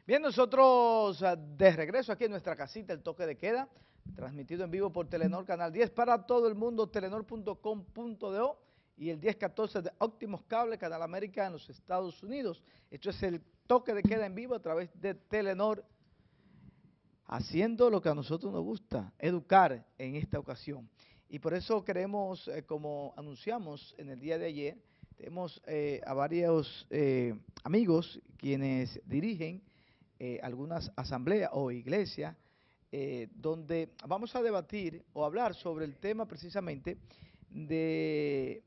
Bien, nosotros de regreso aquí en nuestra casita, el toque de queda, transmitido en vivo por Telenor Canal 10 para todo el mundo, telenor.com.do y el 1014 de Óptimos Cable, Canal América en los Estados Unidos. Esto es el toque de queda en vivo a través de Telenor, haciendo lo que a nosotros nos gusta, educar en esta ocasión. Y por eso queremos, como anunciamos en el día de ayer, tenemos a varios amigos quienes dirigen algunas asambleas o iglesias donde vamos a debatir o hablar sobre el tema precisamente de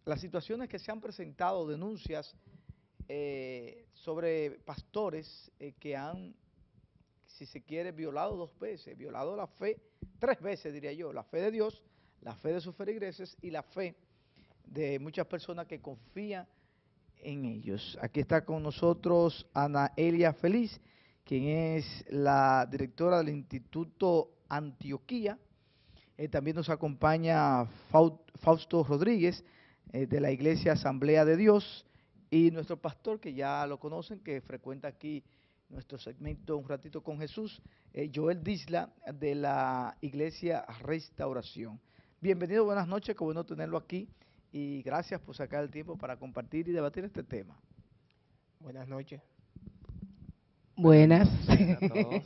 las situaciones que se han presentado, denuncias sobre pastores que han, si se quiere, violado 2 veces, violado la fe 3 veces, diría yo, la fe de Dios, la fe de sus feligreses y la fe de muchas personas que confían en ellos. Aquí está con nosotros Ana Elia Feliz, quien es la directora del Instituto Antioquía. También nos acompaña Fausto Rodríguez, de la Iglesia Asamblea de Dios, y nuestro pastor, que ya lo conocen, que frecuenta aquí nuestro segmento Un Ratito con Jesús, Joel Disla, de la Iglesia Restauración. Bienvenido, buenas noches, qué bueno tenerlo aquí, y gracias por sacar el tiempo para compartir y debatir este tema. Buenas noches. Buenas a todos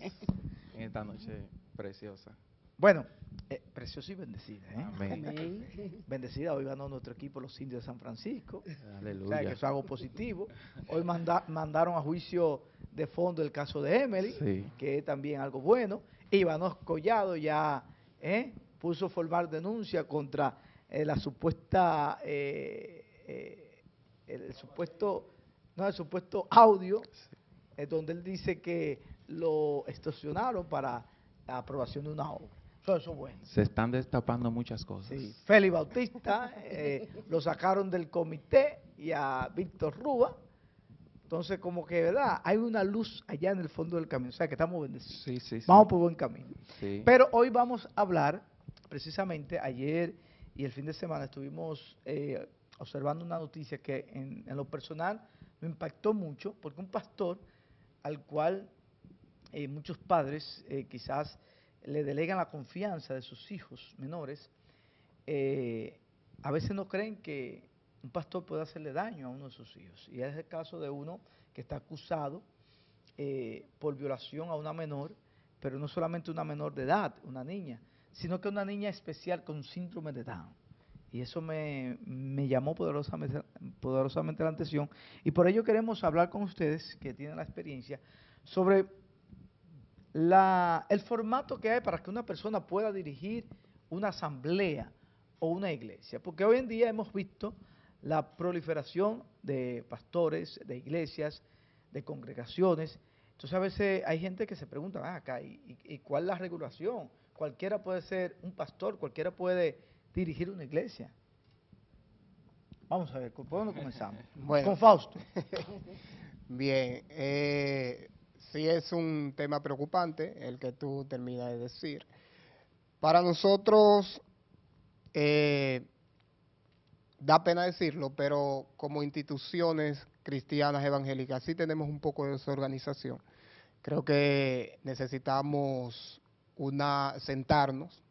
en esta noche preciosa. Bueno, preciosa y bendecida, ¿eh? Amén. Amén. Bendecida, hoy ganó nuestro equipo los Indios de San Francisco. Aleluya. O sea, que eso es algo positivo. Hoy mandaron a juicio de fondo el caso de Emily, Sí. que es también algo bueno. Ivanos Collado ya puso a formar denuncia contra la supuesta, el supuesto audio, donde él dice que lo extorsionaron para la aprobación de una obra. Eso es bueno. Se están destapando muchas cosas. Sí. Félix Bautista lo sacaron del comité y a Víctor Rúa. Entonces, como que, ¿verdad? Hay una luz allá en el fondo del camino. O sea, que estamos bendecidos. Sí, sí, sí. Vamos por buen camino. Sí. Pero hoy vamos a hablar, precisamente, ayer y el fin de semana estuvimos observando una noticia que en lo personal me impactó mucho, porque un pastor al cual muchos padres quizás le delegan la confianza de sus hijos menores, a veces no creen que un pastor puede hacerle daño a uno de sus hijos. Y es el caso de uno que está acusado por violación a una menor, pero no solamente una menor de edad, una niña, sino que una niña especial con síndrome de Down. Y eso me llamó poderosamente la atención. Y por ello queremos hablar con ustedes, que tienen la experiencia, sobre el formato que hay para que una persona pueda dirigir una asamblea o una iglesia. Porque hoy en día hemos visto la proliferación de pastores, de iglesias, de congregaciones. Entonces a veces hay gente que se pregunta, acá, ¿y cuál es la regulación? Cualquiera puede ser un pastor, cualquiera puede dirigir una iglesia. Vamos a ver, ¿por dónde comenzamos? Bueno. Con Fausto. Bien, sí es un tema preocupante el que tú terminas de decir. Para nosotros, da pena decirlo, pero como instituciones cristianas evangélicas sí tenemos un poco de desorganización. Creo que necesitamos sentarnos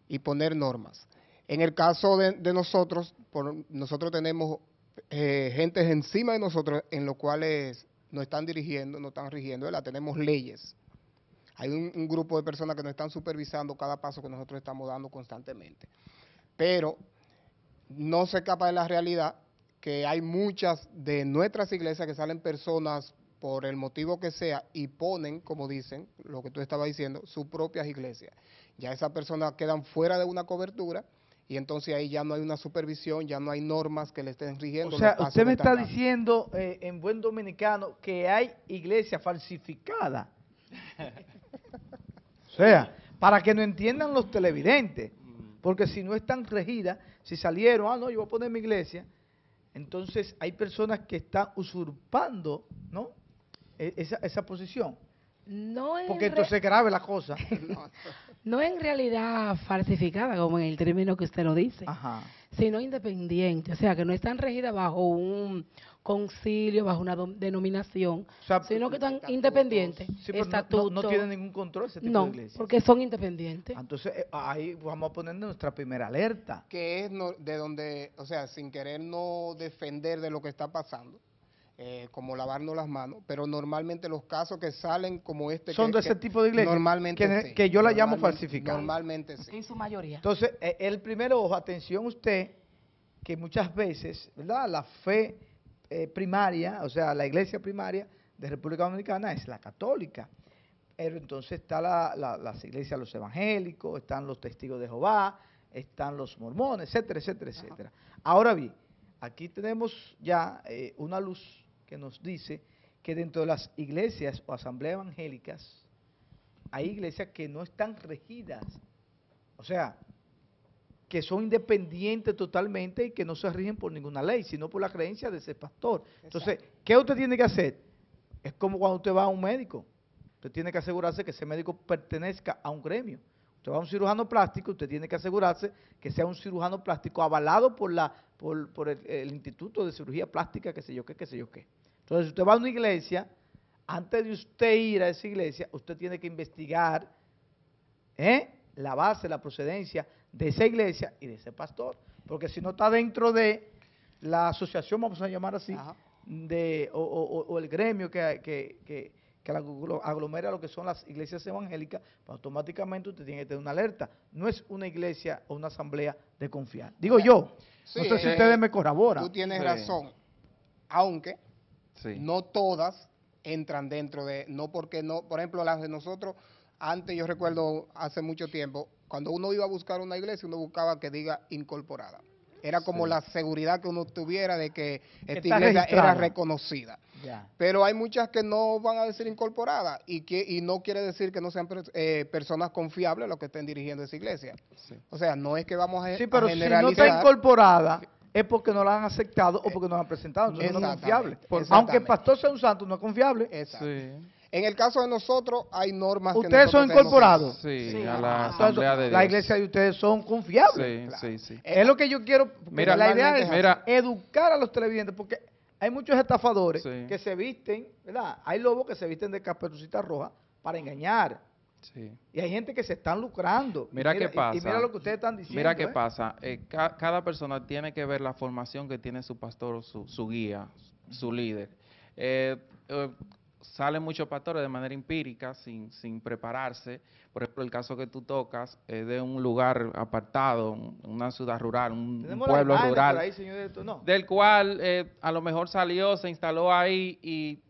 y poner normas. En el caso de nosotros, nosotros tenemos gentes encima de nosotros en los cuales nos están dirigiendo, nos están rigiendo, ¿verdad? Tenemos leyes. Hay un grupo de personas que nos están supervisando cada paso que nosotros estamos dando constantemente. Pero no se escapa de la realidad que hay muchas de nuestras iglesias que salen personas por el motivo que sea y ponen, como dicen, lo que tú estabas diciendo, sus propias iglesias. Ya esas personas quedan fuera de una cobertura y entonces ahí ya no hay una supervisión, ya no hay normas que le estén rigiendo. O sea, usted me está diciendo en buen dominicano que hay iglesias falsificadas. O sea, para que no entiendan los televidentes, porque si no están regidas, si salieron, no, yo voy a poner mi iglesia, entonces hay personas que están usurpando, ¿no? Esa posición. Porque entonces es grave la cosa. No en realidad falsificada, como en el término que usted lo dice, Ajá. sino independientes, o sea, que no están regidas bajo un concilio, bajo una denominación, O sea, sino que están independientes, Sí, pero estatutos. no tiene ningún control ese tipo No, de iglesias. porque son independientes. Entonces, ahí vamos a poner nuestra primera alerta. Que es de donde, o sea, sin querer no defender de lo que está pasando, como lavarnos las manos, pero normalmente los casos que salen como este... Son de ese tipo de iglesias normalmente sí, que yo la llamo normalmente- falsificadas. Normalmente sí. En su mayoría. Entonces, el primero ojo, atención usted, que muchas veces, ¿verdad? La fe primaria, o sea, la iglesia primaria de República Dominicana es la católica. Pero entonces está las iglesias de los evangélicos, están los testigos de Jehová, están los mormones, etcétera, etcétera, etcétera. Ahora bien, aquí tenemos ya una luz que nos dice que dentro de las iglesias o asambleas evangélicas hay iglesias que no están regidas, o sea, que son independientes totalmente y que no se rigen por ninguna ley, sino por la creencia de ese pastor. Entonces, ¿qué usted tiene que hacer? Es como cuando usted va a un médico. Usted tiene que asegurarse que ese médico pertenezca a un gremio. Usted va a un cirujano plástico, usted tiene que asegurarse que sea un cirujano plástico avalado por el Instituto de Cirugía Plástica, qué sé yo qué, qué sé yo qué. Entonces, si usted va a una iglesia, antes de usted ir a esa iglesia, usted tiene que investigar la base, la procedencia de esa iglesia y de ese pastor. Porque si no está dentro de la asociación, vamos a llamar así, o el gremio que aglomera lo que son las iglesias evangélicas, pues automáticamente usted tiene que tener una alerta. No es una iglesia o una asamblea de confiar. Digo yo, Sí, no sé si ustedes me corroboran. Tú tienes Sí. razón, aunque Sí. no todas entran dentro de, no porque no, por ejemplo, las de nosotros, antes yo recuerdo hace mucho tiempo, cuando uno iba a buscar una iglesia, uno buscaba que diga incorporada. Era como Sí. la seguridad que uno tuviera de que esta está iglesia registrada. era reconocida. Ya. Pero hay muchas que no van a decir incorporadas y no quiere decir que no sean personas confiables los que estén dirigiendo esa iglesia. Sí. O sea, no es que vamos a, Sí, a pero si no generalizar. está incorporada, es porque no la han aceptado o porque no la han presentado, entonces no es confiable. Exactamente. Aunque el pastor sea un santo, no es confiable. Exacto. Sí. En el caso de nosotros, hay normas que ¿Ustedes son nosotros tenemos que incorporados? Sí, Sí. a la Entonces, Asamblea de Dios. la iglesia de ustedes son confiables. Sí, sí, sí. Es lo que yo quiero, porque Mira, la idea es mira. educar a los televidentes, porque hay muchos estafadores Sí. que se visten, ¿verdad? Hay lobos que se visten de caperucita roja para engañar. Sí. Y hay gente que se están lucrando. Mira qué pasa. Y mira lo que ustedes están diciendo. Mira qué pasa. Cada persona tiene que ver la formación que tiene su pastor, o su guía, su líder. Salen muchos pastores de manera empírica, sin prepararse. Por ejemplo, el caso que tú tocas es de un lugar apartado, una ciudad rural, un Tenemos pueblo la vaina rural, por ahí, señor director. No. del cual a lo mejor salió, se instaló ahí y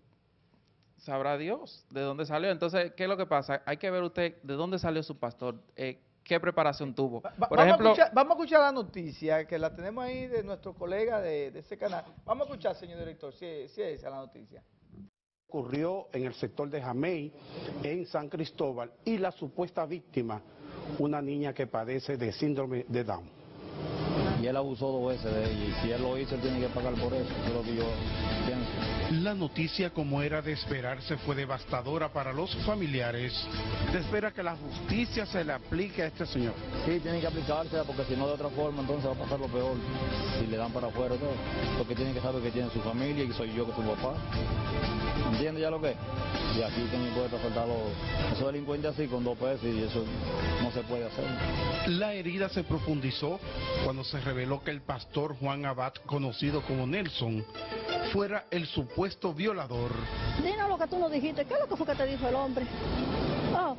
sabrá Dios de dónde salió. Entonces, ¿qué es lo que pasa? Hay que ver usted de dónde salió su pastor, qué preparación tuvo. Por ejemplo, vamos a escuchar la noticia, que la tenemos ahí de nuestro colega de ese canal. Vamos a escuchar, señor director, si es esa la noticia. Ocurrió en el sector de Jamey, en San Cristóbal, y la supuesta víctima, una niña que padece de síndrome de Down. Y él abusó 2 veces de ella, y si él lo hizo, él tiene que pagar por eso, eso es lo que yo pienso. La noticia, como era de esperarse, fue devastadora para los familiares. Se espera que la justicia se le aplique a este señor. Sí, tiene que aplicársela, porque si no de otra forma, entonces va a pasar lo peor, si le dan para afuera todo. Porque tiene que saber que tiene su familia y que soy yo que su papá. ¿Entiende ya lo que es? Y aquí también puede tratar esos delincuentes así con 2 pesos y eso no se puede hacer. La herida se profundizó cuando se reveló que el pastor Juan Abad, conocido como Nelson, fuera el supuesto violador. Dinos lo que tú nos dijiste. ¿Qué es lo que fue que te dijo el hombre? Oh,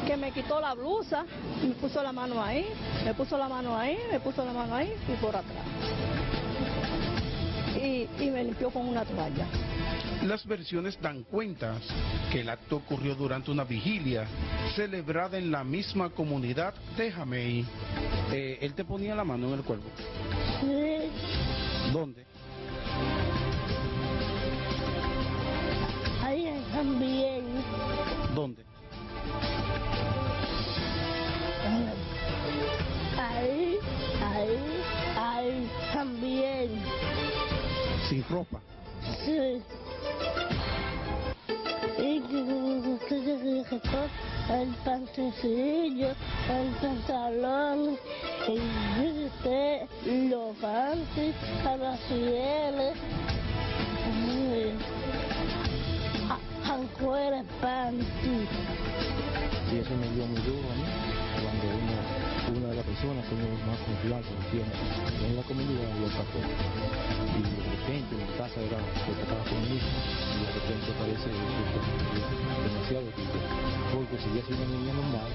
que me quitó la blusa, me puso la mano ahí, me puso la mano ahí, me puso la mano ahí y por atrás. Y me limpió con una toalla. Las versiones dan cuenta que el acto ocurrió durante una vigilia celebrada en la misma comunidad de Jamey. Él te ponía la mano en el cuerpo. Sí. ¿Dónde? Ahí también. ¿Dónde? Ahí también. Sin ropa. Sí. Y el pantecillo, el pantalón, el billete, los panties, las pieles, afuera panties. Y eso me dio muy duro a mí, cuando una de las personas que más confianza tiene en la comunidad y el pastor. Y de repente en mi casa era que trataba conmigo, y de repente aparece eso demasiado triste. Porque si yo soy una niña normal,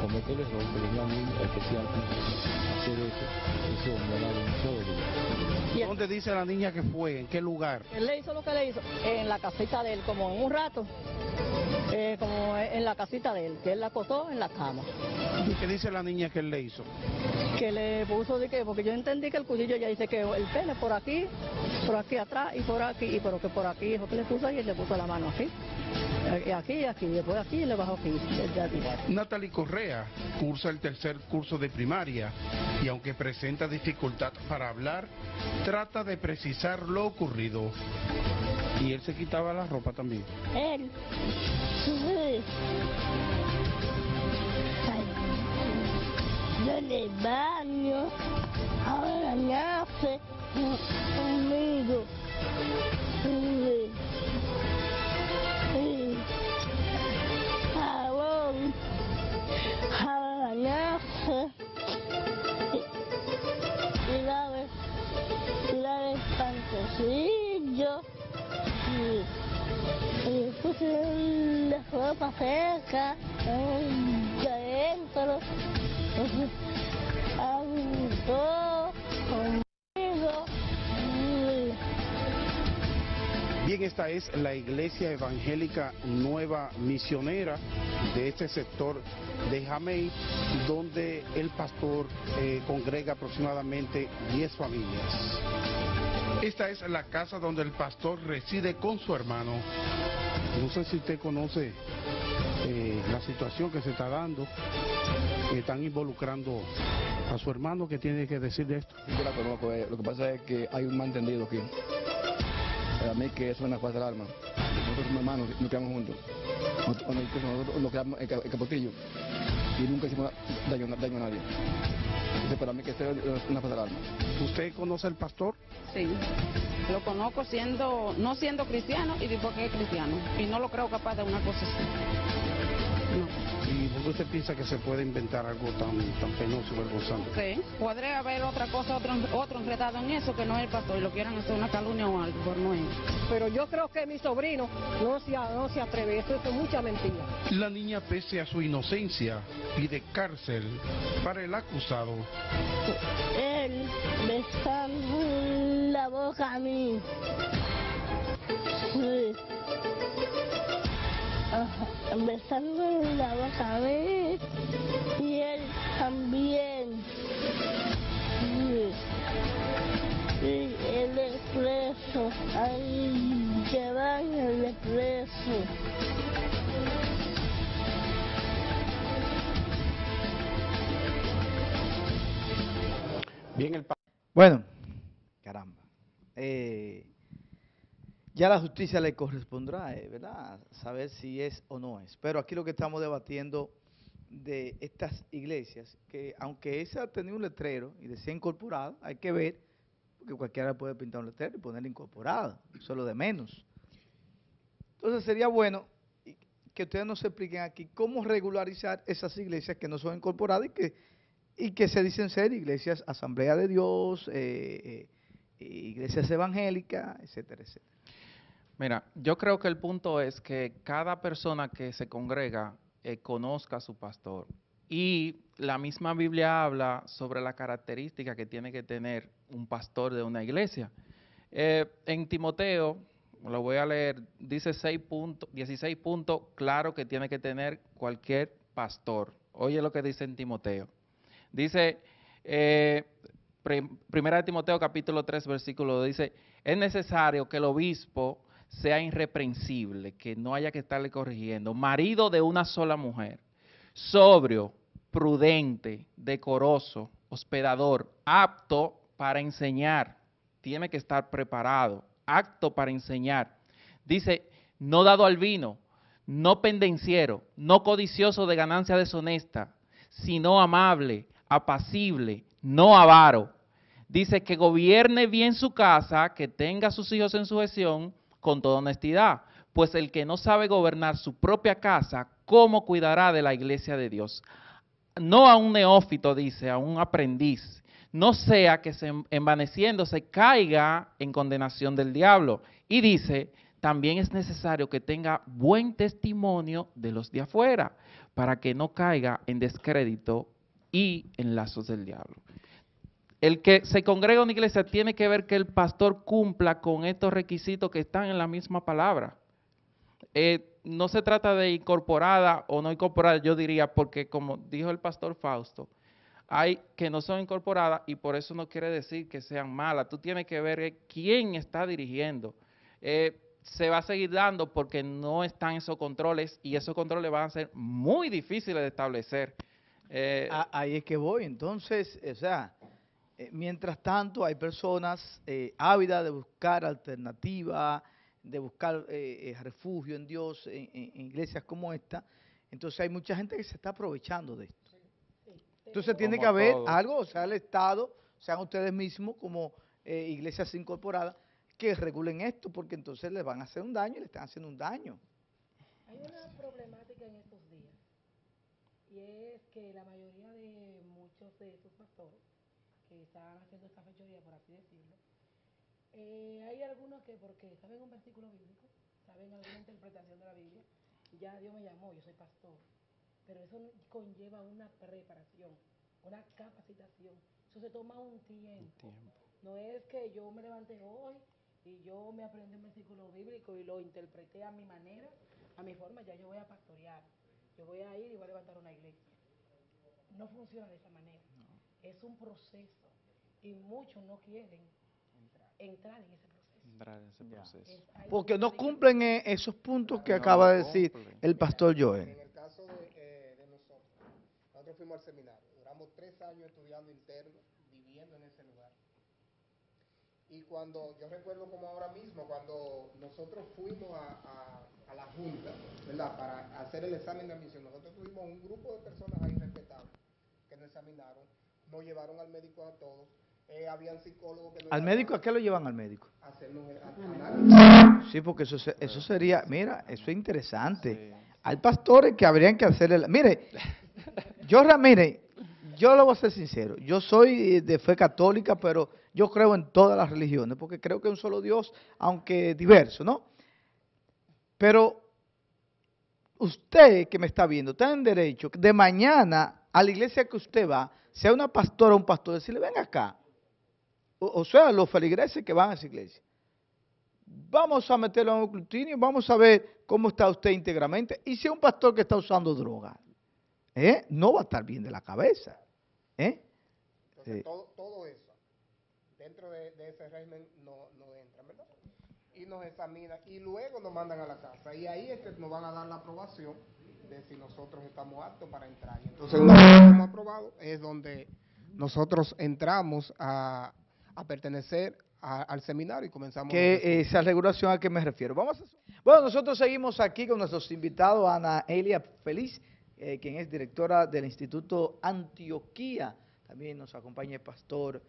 comete el error de una niña especial hacer eso me da demasiado duro. ¿Dónde dice la niña que fue? ¿En qué lugar? Él le hizo lo que le hizo en la casita de él, como en un rato, como en la casita de él, que él la acostó en la cama. ¿Y qué dice la niña que él le hizo? Que le puso de que, porque yo entendí que el cuchillo ya dice que el pene por aquí atrás y por aquí, pero que por aquí, eso que le puso ahí, él le puso la mano aquí. Aquí, después aquí y le bajó aquí. Natalie Correa cursa el tercer curso de primaria y aunque presenta dificultad para hablar, trata de precisar lo ocurrido. Y él se quitaba la ropa también. Él, sí. Yo en el baño, ahora nace conmigo. Sí. Sí. Jabón, ahora nace. Y la el pantecillo. Y puse la ropa seca adentro. Ando conmigo. Bien, esta es la Iglesia Evangélica Nueva Misionera de este sector de Jamey, donde el pastor congrega aproximadamente 10 familias. Esta es la casa donde el pastor reside con su hermano. No sé si usted conoce la situación que se está dando, que están involucrando a su hermano. ¿Qué tiene que decir de esto? Yo la conozco, lo que pasa es que hay un malentendido aquí. A mí que eso es una falsa alarma. Nosotros como hermanos nos quedamos juntos. Nosotros nos quedamos en Capotillo y nunca hicimos daño a nadie. Entonces para mí que eso es una falsa alarma. ¿Usted conoce al pastor? Sí, lo conozco no siendo cristiano y digo que es cristiano. Y no lo creo capaz de una cosa así. No. ¿Y por qué usted piensa que se puede inventar algo tan penoso y vergonzante? Sí, podría haber otra cosa, otro enredado en eso que no es el pastor y lo quieran hacer una calumnia o algo, pero no es. Pero yo creo que mi sobrino no se atreve, eso es mucha mentira. La niña, pese a su inocencia, pide cárcel para el acusado. Él besando la boca a mí. Sí. Besando la boca a mí y él también. Sí, él es preso, ahí llevan el preso. Bien, Bueno, caramba. Ya la justicia le correspondrá, ¿verdad? Saber si es o no es. Pero aquí lo que estamos debatiendo de estas iglesias, que aunque esa tenía un letrero y decía incorporada, hay que ver, porque cualquiera puede pintar un letrero y ponerle incorporada, eso es lo de menos. Entonces sería bueno que ustedes nos expliquen aquí cómo regularizar esas iglesias que no son incorporadas y que se dicen ser iglesias Asamblea de Dios, iglesias evangélicas, etcétera, etcétera. Mira, yo creo que el punto es que cada persona que se congrega conozca a su pastor. Y la misma Biblia habla sobre la característica que tiene que tener un pastor de una iglesia. En Timoteo, lo voy a leer, dice 16 puntos claro que tiene que tener cualquier pastor. Oye lo que dice en Timoteo. Dice, primera de Timoteo capítulo 3 versículo, dice, es necesario que el obispo sea irreprensible, que no haya que estarle corrigiendo, marido de una sola mujer, sobrio, prudente, decoroso, hospedador, apto para enseñar, tiene que estar preparado, apto para enseñar. Dice, no dado al vino, no pendenciero, no codicioso de ganancia deshonesta, sino amable, apacible, no avaro. Dice que gobierne bien su casa, que tenga a sus hijos en sujeción con toda honestidad. Pues el que no sabe gobernar su propia casa, ¿cómo cuidará de la iglesia de Dios? No a un neófito, dice, a un aprendiz. No sea que envaneciéndose caiga en condenación del diablo. Y dice, también es necesario que tenga buen testimonio de los de afuera, para que no caiga en descrédito y en lazos del diablo. El que se congrega en una iglesia tiene que ver que el pastor cumpla con estos requisitos que están en la misma palabra. No se trata de incorporada o no incorporada, yo diría, porque como dijo el pastor Fausto, hay que no son incorporadas y por eso no quiere decir que sean malas. Tú tienes que ver quién está dirigiendo. Se va a seguir dando porque no están esos controles y esos controles van a ser muy difíciles de establecer. Ahí es que voy. Entonces, o sea, mientras tanto hay personas ávidas de buscar alternativas, de buscar refugio en Dios, en iglesias como esta. Entonces hay mucha gente que se está aprovechando de esto. Entonces tiene que haber algo, o sea, el Estado, sean ustedes mismos como iglesias incorporadas, que regulen esto, porque entonces les van a hacer un daño y le están haciendo un daño. Hay una problemática en estos días, y es que la mayoría de muchos de esos pastores que están haciendo esta fechoría, por así decirlo, hay algunos que porque saben un versículo bíblico, saben alguna interpretación de la Biblia, ya Dios me llamó, yo soy pastor, pero eso conlleva una preparación, una capacitación, eso se toma un tiempo. No es que yo me levanté hoy y yo me aprendí un versículo bíblico y lo interpreté a mi manera, a mi forma, ya yo voy a pastorear, yo voy a ir y voy a levantar una iglesia. No funciona de esa manera, es un proceso y muchos no quieren entrar en ese proceso. Porque no cumplen esos puntos que acaba de decir el pastor Joel. En el caso de nosotros fuimos al seminario, duramos 3 años estudiando interno, viviendo en ese lugar. Y cuando, yo recuerdo como ahora mismo, cuando nosotros fuimos a la Junta, ¿verdad?, para hacer el examen de admisión, nosotros tuvimos un grupo de personas ahí respetables que nos examinaron, nos llevaron al médico a todos. Habían psicólogos que... ¿Al médico? ¿A qué lo llevan al médico? A hacernos análisis. Sí, porque eso sería, mira, eso es interesante. Sí. Hay pastores que habrían que hacer mire, yo le voy a ser sincero, yo soy de fe católica, pero yo creo en todas las religiones, porque creo que hay un solo Dios, aunque diverso, ¿no? Pero usted que me está viendo, está en derecho de mañana a la iglesia que usted va, sea una pastora o un pastor, decirle, ven acá. O sea, los feligreses que van a esa iglesia. Vamos a meterlo en un escrutinio, vamos a ver cómo está usted íntegramente. Y si es un pastor que está usando droga, no va a estar bien de la cabeza. Entonces, todo eso, dentro de ese régimen, no entra, ¿verdad? Y nos examinan y luego nos mandan a la casa. Y ahí es que nos van a dar la aprobación de si nosotros estamos aptos para entrar. Y entonces, una vez que hemos aprobado, es donde nosotros entramos a pertenecer al seminario y comenzamos. Esa regulación a qué me refiero. Bueno, nosotros seguimos aquí con nuestros invitados, Ana Elia Feliz, quien es directora del Instituto Antioquía. También nos acompaña el pastor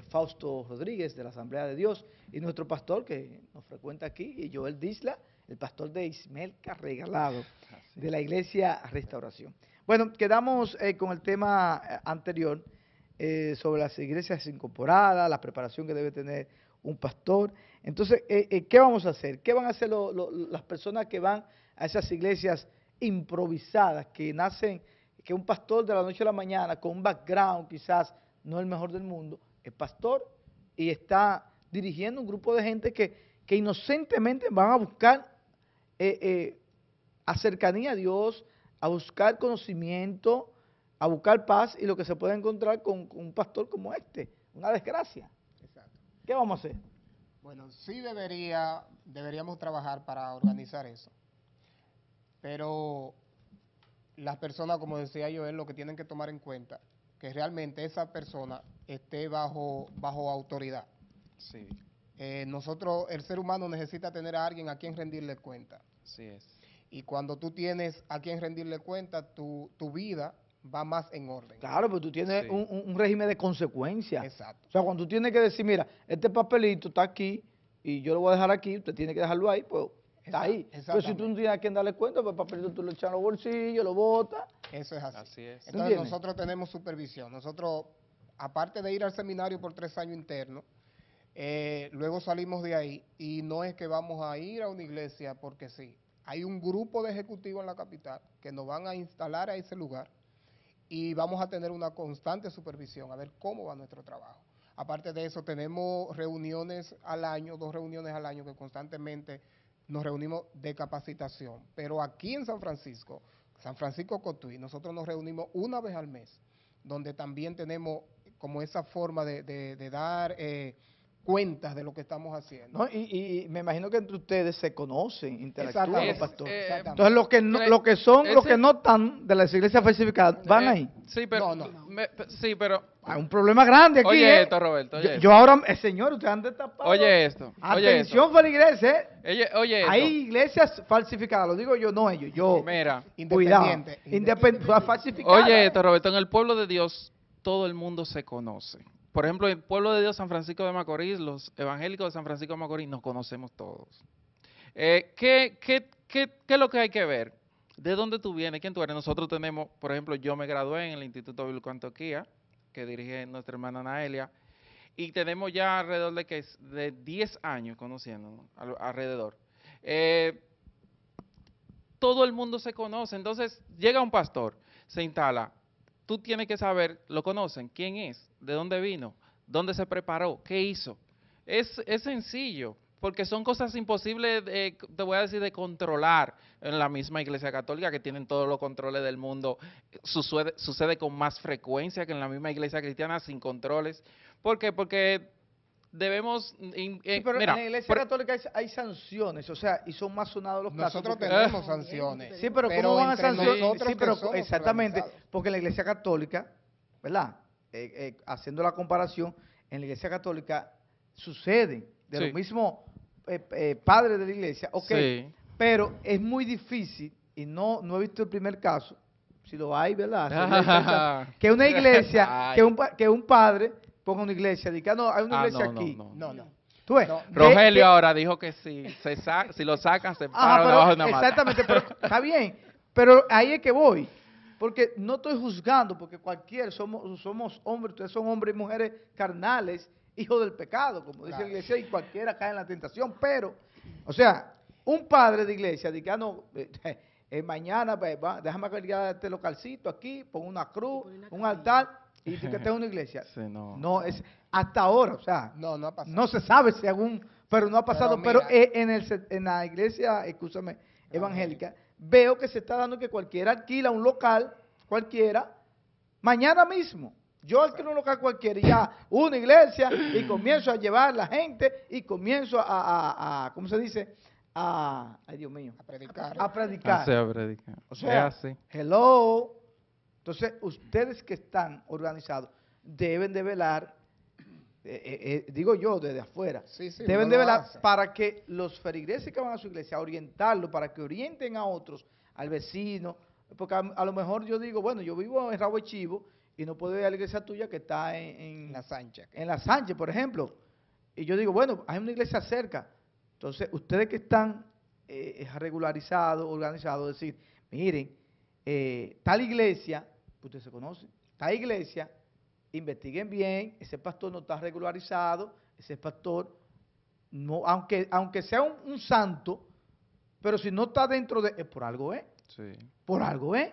Fausto Rodríguez de la Asamblea de Dios y nuestro pastor que nos frecuenta aquí, Joel Disla, el pastor de Ismelca Regalado, de la Iglesia Restauración. Bueno, quedamos con el tema anterior, sobre las iglesias incorporadas, la preparación que debe tener un pastor. Entonces, ¿qué vamos a hacer? ¿Qué van a hacer las personas que van a esas iglesias improvisadas, que nacen, que un pastor de la noche a la mañana, con un background quizás no el mejor del mundo, es pastor y está dirigiendo un grupo de gente que inocentemente van a buscar cercanía a Dios, a buscar conocimiento, a buscar paz, y lo que se puede encontrar con un pastor como este, una desgracia. Exacto. ¿Qué vamos a hacer? Bueno, sí deberíamos trabajar para organizar eso. Pero las personas, como decía yo, es lo que tienen que tomar en cuenta, que realmente esa persona esté bajo autoridad. Sí. El ser humano necesita tener a alguien a quien rendirle cuenta. Así es. Y cuando tú tienes a quien rendirle cuenta, tu vida va más en orden. Claro, pero tú tienes Sí. un régimen de consecuencias. Exacto. O sea, cuando tú tienes que decir, mira, este papelito está aquí y yo lo voy a dejar aquí, usted tiene que dejarlo ahí, pues está ahí. Pero si tú no tienes a quien darle cuenta, pues el papelito tú lo echas en los bolsillos, lo botas. Eso es así. Así es. Entonces ¿Entiendes? nosotros tenemos supervisión. Nosotros, aparte de ir al seminario por 3 años internos, luego salimos de ahí y no es que vamos a ir a una iglesia porque sí. Hay un grupo de ejecutivos en la capital que nos van a instalar a ese lugar y vamos a tener una constante supervisión a ver cómo va nuestro trabajo. Aparte de eso, tenemos reuniones al año, 2 reuniones al año que constantemente nos reunimos de capacitación. Pero aquí en San Francisco Cotuí, nosotros nos reunimos una vez al mes, donde también tenemos como esa forma de dar cuentas de lo que estamos haciendo. ¿No? Y me imagino que entre ustedes se conocen, interactúan los Exactamente. pastores. Exactamente. Entonces, los que no están de las iglesias falsificadas, van ahí. Sí, pero... sí, pero... Hay un problema grande aquí. Oye esto, Roberto, oye yo esto. ahora, señor, ustedes han destapado. Oye esto. Atención, feligreses. Oye esto. Hay iglesias falsificadas, lo digo yo, no ellos. Yo, Mira. cuidado. Falsificadas. Oye esto, Roberto, en el pueblo de Dios todo el mundo se conoce. Por ejemplo, en el pueblo de Dios, San Francisco de Macorís, los evangélicos de San Francisco de Macorís nos conocemos todos. ¿Qué es lo que hay que ver? ¿De dónde tú vienes? ¿Quién tú eres? Nosotros tenemos, por ejemplo, yo me gradué en el Instituto Bíblico Antioquía, que dirige nuestra hermana Anaelia, y tenemos ya alrededor de 10 años conociéndonos, alrededor. Todo el mundo se conoce, entonces llega un pastor, se instala, tú tienes que saber, lo conocen, quién es, de dónde vino, dónde se preparó, qué hizo. Es sencillo, porque son cosas imposibles, te voy a decir, de controlar en la misma Iglesia Católica, que tienen todos los controles del mundo. Sucede con más frecuencia que en la misma Iglesia Cristiana, sin controles. ¿Por qué? Porque debemos... pero mira, en la Iglesia Católica hay sanciones, o sea, y son más sonados los casos. Nosotros tenemos sanciones. Sí, pero ¿cómo van a sancionar? Sí, pero somos exactamente, organizados. porque en la Iglesia Católica, ¿verdad? Haciendo la comparación, en la Iglesia Católica suceden de Sí. los mismos padres de la Iglesia, ok, Sí. pero es muy difícil, y no he visto el primer caso, si lo hay, ¿verdad? Que una iglesia, Ay. que un padre ponga una iglesia, diga, no, hay una iglesia no, aquí. No. ¿Tú ves? Rogelio ahora dijo que si lo sacan, se para debajo de una mata. Exactamente, pero está bien, pero ahí es que voy, porque no estoy juzgando, porque somos hombres, ustedes son hombres y mujeres carnales, hijos del pecado, como dice la iglesia, y cualquiera cae en la tentación, pero, o sea, un padre de iglesia, dice, no, mañana, déjame cargar este localcito aquí, pon una cruz, un altar, y que tenga una iglesia. Sí, No, es hasta ahora, o sea, no ha pasado. no se sabe si pero no ha pasado, Pero pero en la iglesia, escúchame, evangélica, veo que se está dando que cualquiera alquila un local, cualquiera, mañana mismo. Yo alquilo un local cualquiera y ya una iglesia y comienzo a llevar la gente y comienzo a ¿cómo se dice? Ay, Dios mío. A predicar. A predicar. Así a predicar. O sea, es así. hello. Entonces, ustedes que están organizados deben de velar, digo yo desde afuera, deben de velar para que los feligreses que van a su iglesia, orientarlo, para que orienten a otros, al vecino, porque a lo mejor yo digo, bueno, yo vivo en Rabo de Chivo y no puedo ir a la iglesia tuya que está en La Sánchez. En La Sánchez, por ejemplo. Y yo digo, bueno, hay una iglesia cerca. Entonces, ustedes que están regularizados, organizados, decir, miren, tal iglesia, ustedes se conocen, tal iglesia, investiguen bien, ese pastor no está regularizado, ese pastor, no, aunque sea un santo, pero si no está dentro de, por algo es. Sí. Por algo es.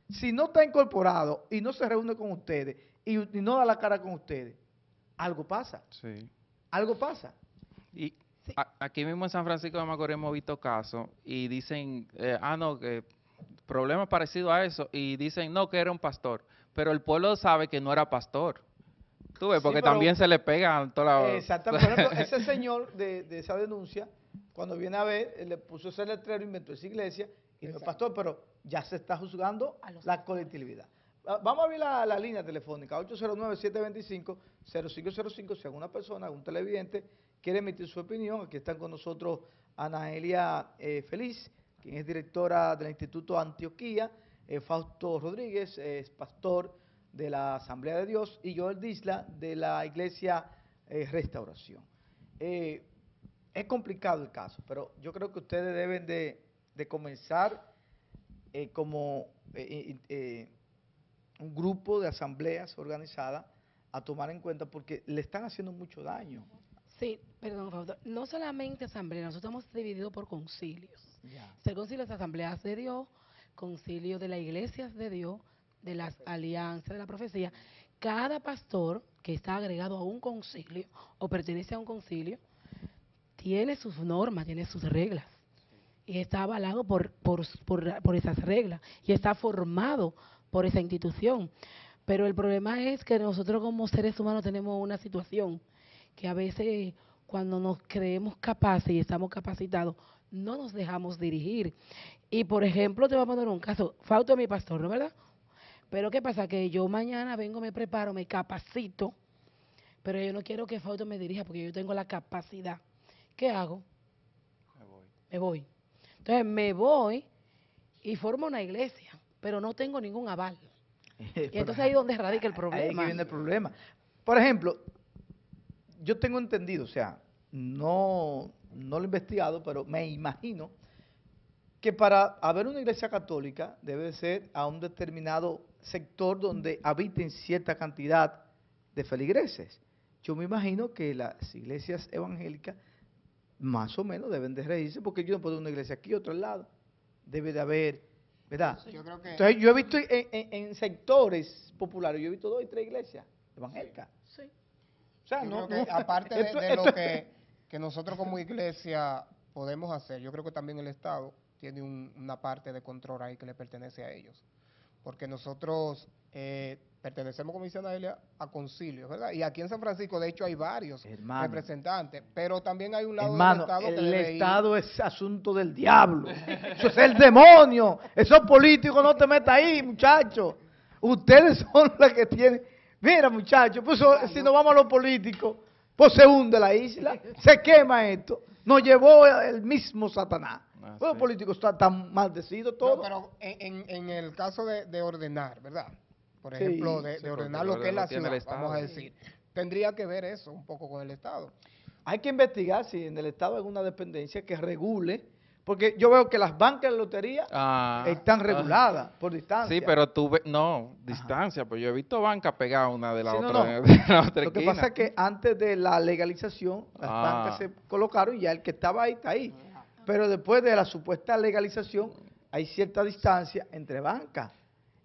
Si no está incorporado y no se reúne con ustedes y no da la cara con ustedes, algo pasa. Sí. Algo pasa. Y aquí mismo en San Francisco de Macorís hemos visto casos y dicen, no, que problemas parecidos a eso, y dicen, no, que era un pastor, pero el pueblo sabe que no era pastor. Tú ves, porque también se le pegan toda la... Exactamente. Por ejemplo, ese señor de esa denuncia, cuando viene a ver, le puso ese letrero, inventó esa iglesia, y no es pastor, pero ya se está juzgando la colectividad. Vamos a abrir la línea telefónica, 809-725-0505, si alguna persona, algún televidente, quiere emitir su opinión. Aquí están con nosotros Anaelia Feliz, quien es directora del Instituto Antioquía, Fausto Rodríguez, es pastor de la Asamblea de Dios, y Joel Disla, de la Iglesia Restauración. Es complicado el caso, pero yo creo que ustedes deben de comenzar como un grupo de asambleas organizadas a tomar en cuenta, porque le están haciendo mucho daño. Sí, perdón, Fausto. No solamente asamblea, nosotros estamos divididos por concilios. El concilio de asambleas de Dios, concilio de las iglesias de Dios, de las alianzas de la profecía. Cada pastor que está agregado a un concilio o pertenece a un concilio tiene sus normas, tiene sus reglas. Y está avalado por esas reglas. Y está formado por esa institución. Pero el problema es que nosotros como seres humanos tenemos una situación que a veces cuando nos creemos capaces y estamos capacitados, no nos dejamos dirigir. Y por ejemplo, te voy a poner un caso. Fausto es mi pastor, ¿no es verdad? Pero ¿qué pasa? Que yo mañana vengo, me preparo, me capacito, pero yo no quiero que Fausto me dirija porque yo tengo la capacidad. ¿Qué hago? Me voy. Entonces me voy y formo una iglesia, pero no tengo ningún aval. Y entonces ahí es donde radica el problema. Ahí viene el problema. Por ejemplo, yo tengo entendido, o sea, no lo he investigado, pero me imagino que para haber una iglesia católica debe ser a un determinado sector donde habiten cierta cantidad de feligreses. Yo me imagino que las iglesias evangélicas más o menos deben de regirse, porque yo no puedo una iglesia aquí, otra al lado. Debe de haber, ¿verdad? Sí, yo creo que... Entonces yo he visto en sectores populares, yo he visto 2 y 3 iglesias evangélicas. Sí. O sea, yo creo que aparte de lo que nosotros como iglesia podemos hacer, yo creo que también el Estado tiene una parte de control ahí que le pertenece a ellos. Porque nosotros pertenecemos, como dice Anaelia, a concilios, ¿verdad? Y aquí en San Francisco, de hecho, hay varios representantes, pero también hay un lado del Estado que el Estado es asunto del diablo. Eso es el demonio. Esos políticos, no te metas ahí, muchachos. Ustedes son los que tienen... Mira, muchachos, pues si nos vamos a los políticos, pues se hunde la isla, se quema esto. Nos llevó el mismo Satanás. Los políticos están tan maldecidos todos. No, pero en el caso de ordenar, ¿verdad? Por ejemplo, de ordenar lo que es la ciudad, vamos a decir. Tendría que ver eso un poco con el Estado. Hay que investigar si en el Estado hay alguna dependencia que regule, porque yo veo que las bancas de lotería están reguladas por distancia. Sí, pero distancia, pues yo he visto bancas pegadas una de la otra. No. De la otra Lo que pasa es que antes de la legalización, las bancas se colocaron y ya el que estaba ahí está ahí. Pero después de la supuesta legalización, hay cierta distancia entre bancas.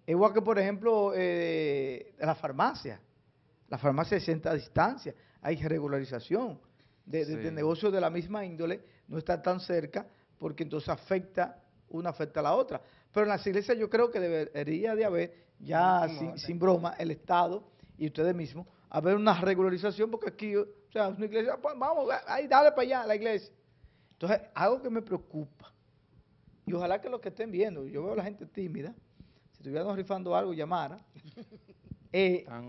Igual que, por ejemplo, la farmacia. La farmacia hay cierta distancia, hay regularización de negocios de la misma índole, no está tan cerca, porque entonces una afecta a la otra. Pero en las iglesias yo creo que debería de haber, ya sin broma, el Estado y ustedes mismos, haber una regularización, porque aquí, o sea, una iglesia, pues vamos, ahí dale para allá, la iglesia. Entonces, algo que me preocupa, y ojalá que los que estén viendo, yo veo a la gente tímida, si estuviéramos rifando algo, llamara.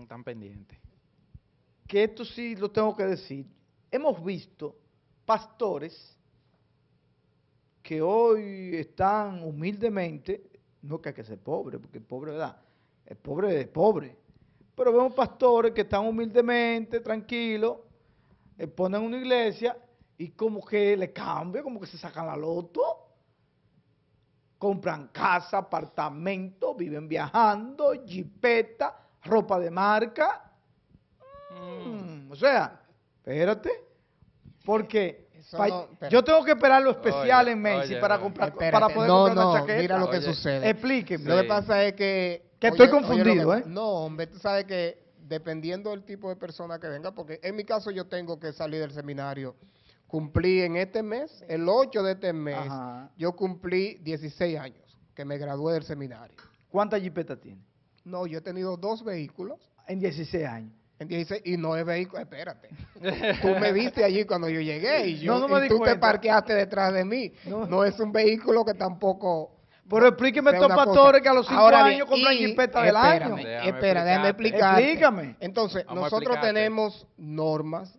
Tan pendientes. Que esto sí lo tengo que decir. Hemos visto pastores que hoy están humildemente, no que hay que ser pobre, porque el pobre, ¿verdad? El pobre es pobre. Pero vemos pastores que están humildemente, tranquilos, ponen una iglesia y como que le cambia, como que se sacan la loto. Compran casa, apartamento, viven viajando, jipeta, ropa de marca. O sea, espérate, porque yo tengo que esperar lo especial en Macy para comprar, para poder comprar una chaqueta. Mira lo que sucede. Explíqueme. Lo que pasa es que estoy confundido, No, hombre, tú sabes que dependiendo del tipo de persona que venga, porque en mi caso yo tengo que salir del seminario. Cumplí en este mes, el 8 de este mes, yo cumplí 16 años que me gradué del seminario. ¿Cuántas jipetas tiene? No, yo he tenido 2 vehículos. En 16 años. En 16, y no es vehículo, espérate. Tú me viste allí cuando yo llegué y, no me di tú cuenta. Te parqueaste detrás de mí. No es un vehículo que tampoco... Pero explíqueme estos pastores que a los 5 años compran jipeta del año. Espera, déjame explicar. Explícame. Entonces, nosotros tenemos normas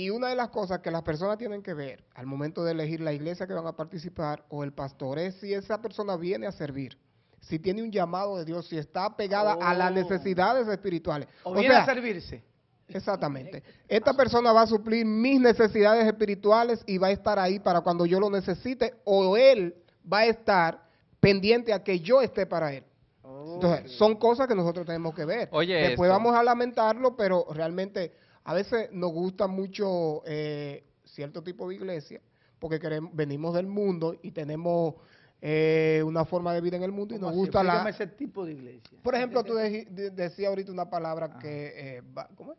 Y una de las cosas que las personas tienen que ver al momento de elegir la iglesia que van a participar o el pastor es si esa persona viene a servir, si tiene un llamado de Dios, si está pegada a las necesidades espirituales. O viene a servirse. Exactamente. Esta persona va a suplir mis necesidades espirituales y va a estar ahí para cuando yo lo necesite, o él va a estar pendiente a que yo esté para él. Entonces, son cosas que nosotros tenemos que ver. Oye, después esto. vamos a lamentarlo, pero realmente a veces nos gusta mucho cierto tipo de iglesia, porque venimos del mundo y tenemos una forma de vida en el mundo y nos gusta Explícame ese tipo de iglesia. Por ejemplo, tú decías ahorita una palabra que, ¿cómo es?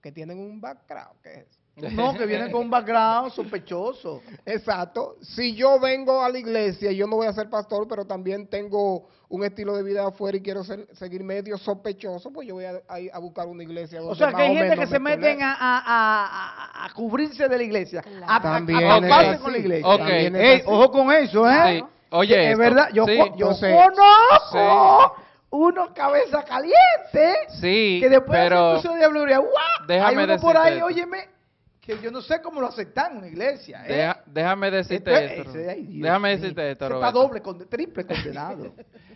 Que tienen un background, ¿qué es? No, que vienen con un background sospechoso. Exacto. Si yo vengo a la iglesia, yo no voy a ser pastor, pero también tengo un estilo de vida afuera y quiero seguir medio sospechoso, pues yo voy a buscar una iglesia donde O sea, que más hay o gente menos que se me meten tolere. a cubrirse de la iglesia, a También toparse es con la así. iglesia. Ok. También es Ey, así. ojo con eso, ¿eh? Sí. Oye, es esto. verdad, yo Sí. Entonces, conozco uno cabeza caliente Sí, que después de pero hacer curso de diablería, ¡guau! déjame Hay uno por ahí, decirte esto. óyeme, que yo no sé cómo lo aceptan en una iglesia, ¿eh? Déjame decirte Este- esto. ese- ay, Dios Déjame mío. decirte esto, Ese está Roberto. doble, triple condenado.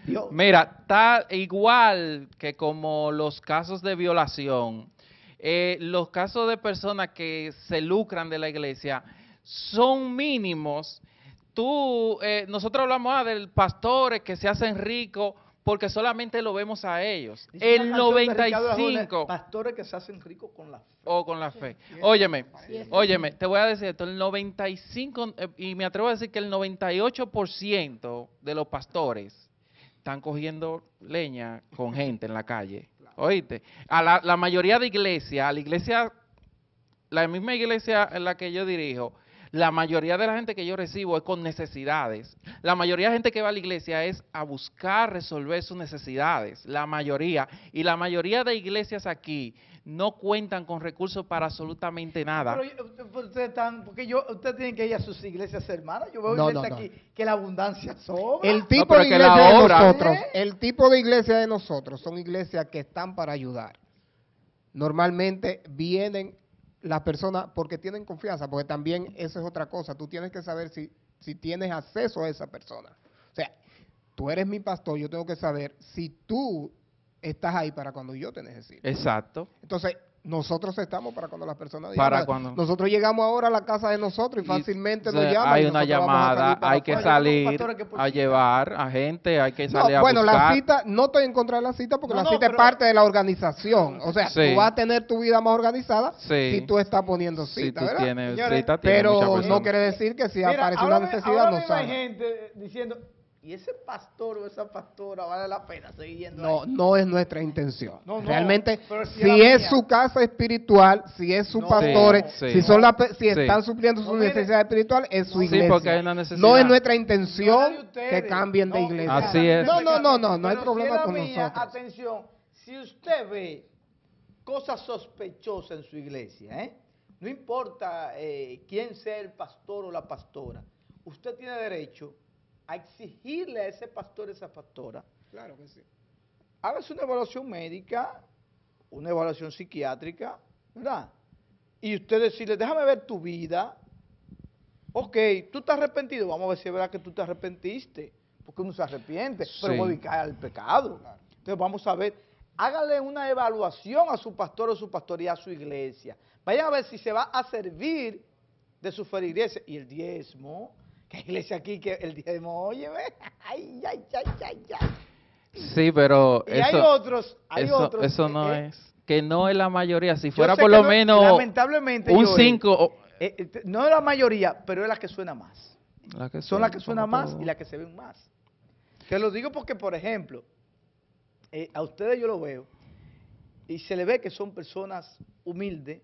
Dios. Mira, está igual que como los casos de violación, los casos de personas que se lucran de la iglesia son mínimos. Nosotros hablamos de pastores que se hacen ricos porque solamente lo vemos a ellos. Dice El una canción de Ricardo Arjona, 95 pastores que se hacen ricos con la fe. o con la fe. Óyeme, te voy a decir esto, el 95, y me atrevo a decir que el 98% de los pastores están cogiendo leña con gente en la calle. ¿Oíste? A la mayoría de iglesias, la misma iglesia en la que yo dirijo, la mayoría de la gente que yo recibo es con necesidades. La mayoría de gente que va a la iglesia es a buscar resolver sus necesidades. La mayoría. Y la mayoría de iglesias aquí no cuentan con recursos para absolutamente nada. Pero ustedes están, porque ustedes tienen que ir a sus iglesias hermanas. Yo veo No, iglesias no, no. aquí que la abundancia sobra. El tipo pero de que iglesia la de obra- nosotros, el tipo de iglesia de nosotros son iglesias que están para ayudar. Normalmente vienen las personas porque tienen confianza, porque también eso es otra cosa. Tú tienes que saber si tienes acceso a esa persona. O sea, tú eres mi pastor, yo tengo que saber si tú estás ahí para cuando yo te necesite. Exacto. Entonces, nosotros estamos para cuando las personas Para llaman. cuando- Nosotros llegamos ahora a la casa de nosotros y fácilmente nos llaman. Hay y una nosotros vamos a salir llamada, para hay que afuera. salir a llevar a gente, hay que salir a Bueno, buscar. la cita, no estoy en contra de la cita porque No, la no, cita es pero- parte de la organización. O sea, Sí. tú vas a tener tu vida más organizada Sí. si tú estás poniendo Si cita, tú ¿verdad? tienes Señores, cita, tienes muchas Pero personas. no quiere decir que si Mira, aparece ahora una me- necesidad ahora no mismo hay salga. gente diciendo, ¿y ese pastor o esa pastora vale la pena seguir yendo No, ahí? no es nuestra intención. No, no, Realmente, pero si si era es mía. su casa espiritual, si es sus No, pastores, sí, si sí. son si Sí. están supliendo sus No, mire. necesidades espirituales, es su No, sí, iglesia. porque hay una necesidad. No es nuestra No intención era de ustedes. que cambien de No, iglesia. Así es. No hay Pero problema si es la con mía, nosotros. Atención, si usted ve cosas sospechosas en su iglesia, no importa quién sea el pastor o la pastora, usted tiene derecho a exigirle a ese pastor o esa pastora, Claro que sí. hágase una evaluación médica, una evaluación psiquiátrica, ¿verdad? Y usted decirle, déjame ver tu vida. Ok, tú estás arrepentido, vamos a ver si es verdad que tú te arrepentiste, porque uno se arrepiente, pero Sí. vuelve a caer al pecado. Entonces vamos a ver, hágale una evaluación a su pastor o su pastoría, a su iglesia. Vayan a ver si se va a servir de su feligresia. Y el diezmo, que hay iglesia aquí que el diezmo, óyeme, ay. Sí, pero Y hay otros, eso no que- es, que no es la mayoría. Si Yo fuera sé por que lo no- menos lamentablemente, un Joel, 5, no es la mayoría, pero es la que suena más. Son las que suenan como más todo. y las que se ven más. Te lo digo porque, por ejemplo, a ustedes yo lo veo y se le ve que son personas humildes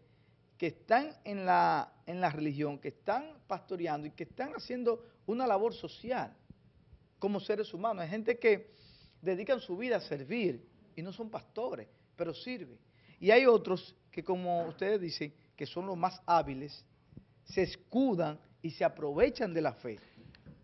que están en la religión, que están pastoreando y que están haciendo una labor social como seres humanos. Hay gente que dedican su vida a servir y no son pastores, pero sirven. Y hay otros que, como ustedes dicen, que son los más hábiles, se escudan y se aprovechan de la fe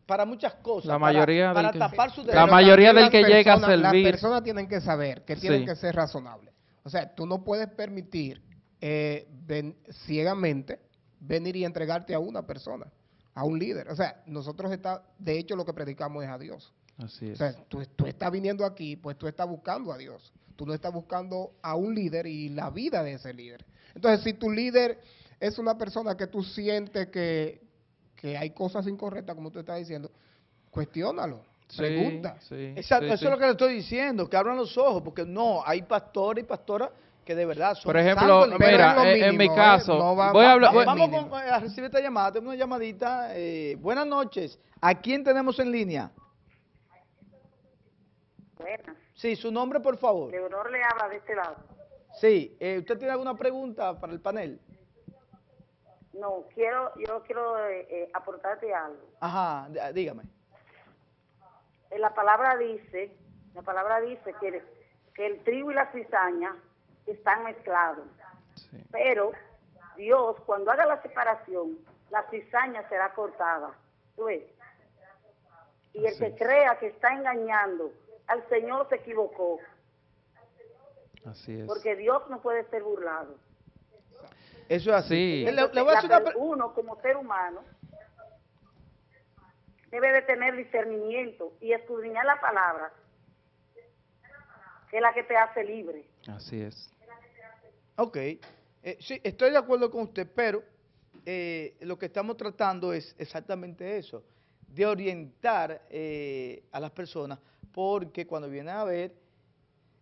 para muchas cosas, La mayoría para del que- tapar su la derecho. mayoría del Las que llega a personas- servir. Las personas tienen que saber que tienen Sí. que ser razonables. O sea, tú no puedes permitir ciegamente venir y entregarte a una persona, a un líder. O sea, nosotros de hecho lo que predicamos es a Dios. Así es. O sea, tú estás viniendo aquí, pues tú estás buscando a Dios. Tú no estás buscando a un líder y la vida de ese líder. Entonces, si tu líder es una persona que tú sientes que hay cosas incorrectas, como tú estás diciendo, cuestiónalo, pregunta. Exacto, eso es lo que le estoy diciendo, que abran los ojos, porque no, hay pastores y pastoras que de verdad son por ejemplo, santos, mira, en mi caso, voy a hablar... Vamos a recibir esta llamada, tenemos una llamadita. Buenas noches, ¿a quién tenemos en línea? Buenas. Sí, su nombre, por favor. Leonor le habla de este lado. Sí, ¿usted tiene alguna pregunta para el panel? No, yo quiero aportarte algo. Ajá, dígame. La palabra dice que el trigo y la cizaña están mezclados. Sí. Pero Dios, cuando haga la separación, la cizaña será cortada. ¿Tú ves? Y el que crea que está engañando al Señor se equivocó. Así es. Porque Dios no puede ser burlado. Eso es así. Sí. Le voy a hacer una uno como ser humano debe de tener discernimiento y escudriñar la palabra, que es la que te hace libre. Así es. Ok, sí, estoy de acuerdo con usted, pero lo que estamos tratando es exactamente eso, de orientar a las personas, porque cuando vienen a ver,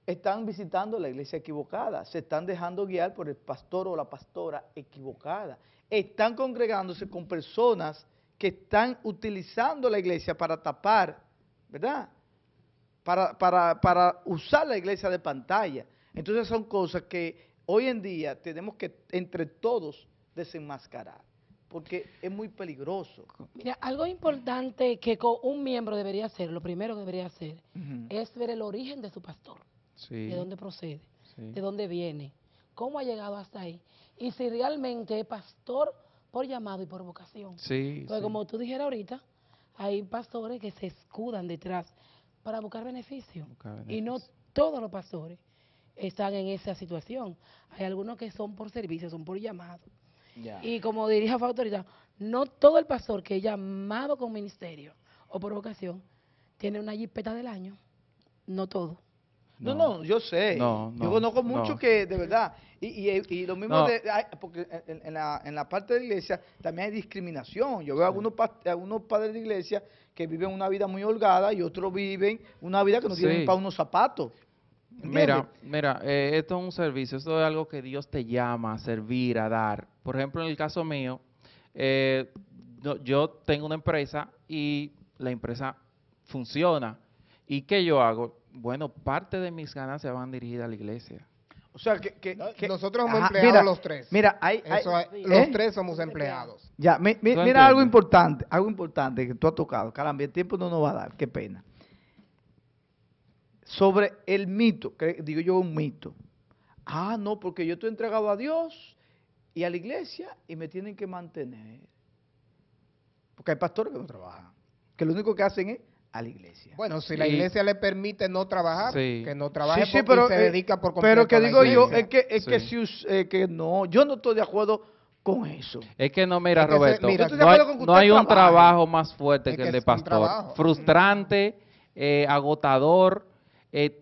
están visitando la iglesia equivocada, se están dejando guiar por el pastor o la pastora equivocada, están congregándose con personas que están utilizando la iglesia para tapar, ¿verdad? Para usar la iglesia de pantalla. Entonces son cosas que hoy en día tenemos que entre todos desenmascarar, porque es muy peligroso. Mira, algo importante que un miembro debería hacer, lo primero que debería hacer, es ver el origen de su pastor, Sí. de dónde procede, Sí. de dónde viene, cómo ha llegado hasta ahí, y si realmente es pastor por llamado y por vocación. Sí, Porque sí. como tú dijeras ahorita, hay pastores que se escudan detrás para buscar beneficio, y no todos los pastores están en esa situación. Hay algunos que son por servicio, son por llamado. Ya. Y como diría Fausto ahorita, no todo el pastor que es llamado con ministerio o por vocación tiene una jipeta del año. No todo. No, yo sé. No, yo conozco mucho no. que, de verdad, y lo mismo, No. porque en la parte de la iglesia también hay discriminación. Yo veo algunos padres de iglesia que viven una vida muy holgada y otros viven una vida que no tienen Sí. para unos zapatos. ¿Entiendes? Mira, esto es un servicio, esto es algo que Dios te llama a servir, a dar. Por ejemplo, en el caso mío, yo tengo una empresa y la empresa funciona. ¿Y qué yo hago? Bueno, parte de mis ganancias van dirigidas a la iglesia. O sea, que nosotros hemos ajá, empleado mira, los tres. Mira, Los tres somos empleados. Ya, mira entiendes? algo importante que tú has tocado. Caramba, el tiempo no nos va a dar, qué pena. Sobre el mito, que digo yo un mito. Ah, no, porque yo estoy entregado a Dios y a la iglesia y me tienen que mantener. Porque hay pastores que no trabajan, que lo único que hacen es a la iglesia. Bueno, si la iglesia le permite no trabajar, Sí. que no trabaje Sí, porque pero, se dedica por completo pero que a la digo yo, iglesia. que no, yo no estoy de acuerdo con eso. Es que no, mira, Es que Roberto, yo estoy de no hay, acuerdo con que no hay usted un trabaje. trabajo más fuerte Es que que el de es un pastor. trabajo. Frustrante, agotador.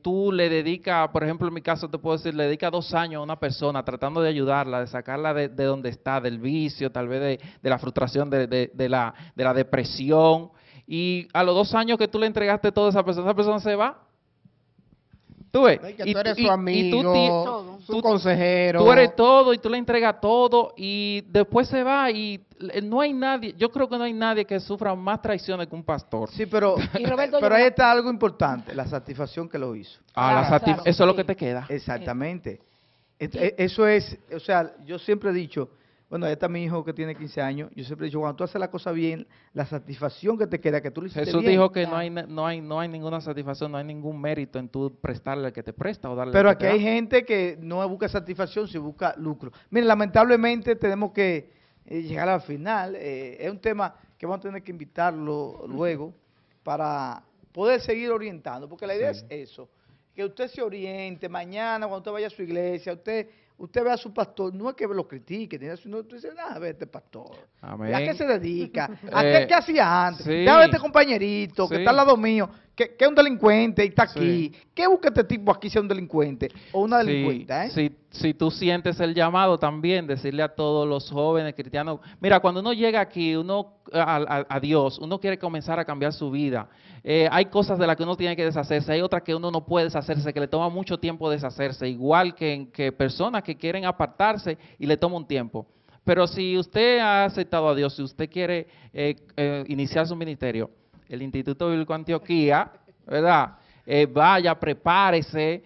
Tú le dedicas, por ejemplo, en mi caso te puedo decir, le dedicas 2 años a una persona tratando de ayudarla, de sacarla de donde está, del vicio, tal vez de la frustración, de la depresión. Y a los 2 años que tú le entregaste todo a esa persona se va. Tú ves. Que tú eres su amigo, su tú- consejero. Tú eres todo y tú le entregas todo y después se va y no hay nadie, yo creo que no hay nadie que sufra más traiciones que un pastor. Sí, pero, Y Roberto, pero ahí está algo importante, la satisfacción que lo hizo. Eso es lo que te queda. Exactamente. Eso es, o sea, yo siempre he dicho, bueno, ahí está mi hijo que tiene 15 años, yo siempre he dicho, cuando tú haces la cosa bien, la satisfacción que te queda, que tú lo hiciste Jesús bien. dijo que no hay ninguna satisfacción, no hay ningún mérito en tú prestarle al que te presta o darle Pero al que aquí te hay da. gente que no busca satisfacción, sino busca lucro. Miren, lamentablemente tenemos que llegar al final. Es un tema que vamos a tener que invitarlo luego para poder seguir orientando, porque la idea es eso, que usted se oriente mañana cuando usted vaya a su iglesia, usted usted ve a su pastor, no es que lo critique, sino usted dice, a ver este pastor, Amén. ¿a qué se dedica? ¿A qué hacía antes? Sí. Ya ve este compañerito que Sí. está al lado mío, que es un delincuente y está aquí. ¿Qué busca este tipo aquí si es un delincuente o una delincuente? Si tú sientes el llamado también, decirle a todos los jóvenes cristianos, mira, cuando uno llega aquí, uno a Dios, uno quiere comenzar a cambiar su vida. Hay cosas de las que uno tiene que deshacerse, hay otras que uno no puede deshacerse, que le toma mucho tiempo deshacerse, igual que personas que quieren apartarse y le toma un tiempo. Pero si usted ha aceptado a Dios, si usted quiere iniciar su ministerio, el Instituto Bíblico Antioquía, ¿verdad? Vaya, prepárese,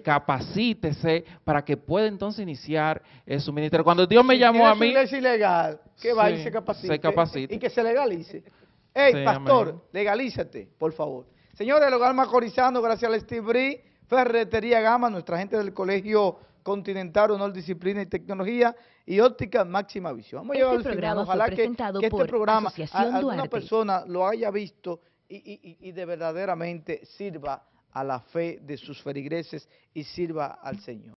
capacítese para que pueda entonces iniciar su ministerio. Cuando Dios me llamó a mí... Si iglesia ilegal, que vaya y se capacite. Y que se legalice. Hey, Sí, pastor, amén. legalízate, por favor. Señores del Hogar Macorizano, gracias al Steve Bree, Ferretería Gama, nuestra gente del Colegio Continental, Honor, Disciplina y Tecnología, y Óptica Máxima Visión. Vamos a llevar al final. Ojalá que este programa alguna persona lo haya visto y de verdaderamente sirva a la fe de sus feligreses y sirva al Señor.